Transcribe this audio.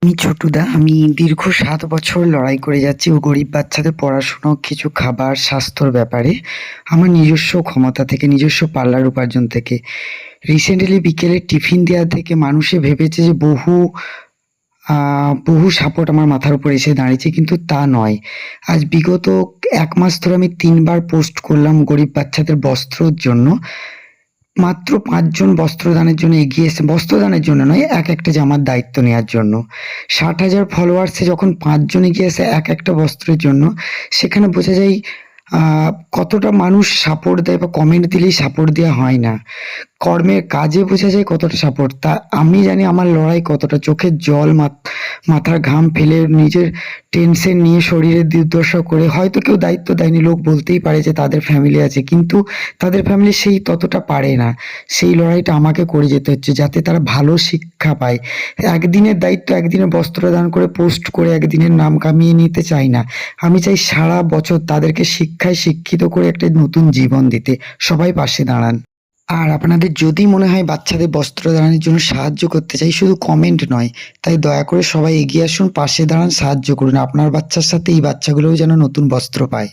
আমি ছোটদা। আমি দীর্ঘ ৭ বছর লড়াই করে যাচ্ছি গরিব বাচ্চাদের পড়াশুনো, কিছু খাবার, স্বাস্থ্যর ব্যাপারে। আমার নিজস্ব ক্ষমতা থেকে, নিজস্ব পার্লার উপার্জন থেকে। রিসেন্টলি বিকেলে টিফিন দেয়া থেকে মানুষে ভেবেছে যে বহু সাপোর্ট আমার মাথার উপর এসে দাঁড়িয়েছে, কিন্তু তা নয়। আজ বিগত ১ মাস ধরে আমি ৩ বার পোস্ট করলাম গরিব বাচ্চাদের বস্ত্রর জন্য। মাত্র ৫ জন বস্ত্রদানের জন্য এগিয়ে এসে, বস্ত্রদানের জন্য নয়, একটা জামার দায়িত্ব নেয়ার জন্য। ৬০,০০০ ফলোয়ার্সে যখন ৫ জন এগিয়ে আসে একটা বস্ত্রের জন্য, সেখানে বোঝা যায় আ কতটা মানুষ সাপোর্ট দেয় বা কমেন্ট দিলেই সাপোর্ট দেয়া হয় না। কর্মের কাজে বোঝা যায় কতটা সাপোর্ট। তা আমি জানি আমার লড়াই কতটা। চোখের জল, মাথার ঘাম ফেলে, নিজের টেনশন নিয়ে, শরীরের দুর্দশা করে, হয়তো কেউ দায়িত্ব দেয়নি, লোক বলতেই পারে যে তাদের ফ্যামিলি আছে, কিন্তু তাদের ফ্যামিলি সেই ততটা পারে না। সেই লড়াইটা আমাকে করে যেতে হচ্ছে যাতে তারা ভালো শিক্ষা পায়। একদিনের দায়িত্ব, একদিনের বস্ত্রদান করে, পোস্ট করে একদিনের নাম কামিয়ে নিতে চাই না। আমি চাই সারা বছর তাদেরকে শিক্ষায় শিক্ষিত করে একটা নতুন জীবন দিতে। সবাই পাশে দাঁড়ান। আর আপনাদের যদি মনে হয় বাচ্চাদের বস্ত্রদানের জন্য সাহায্য করতে চাই, শুধু কমেন্ট নয়, তাই দয়া করে সবাই এগিয়ে আসুন, পাশে দাঁড়ান, সাহায্য করুন। আপনার বাচ্চার সাথে এই বাচ্চাগুলোও যেন নতুন বস্ত্র পায়।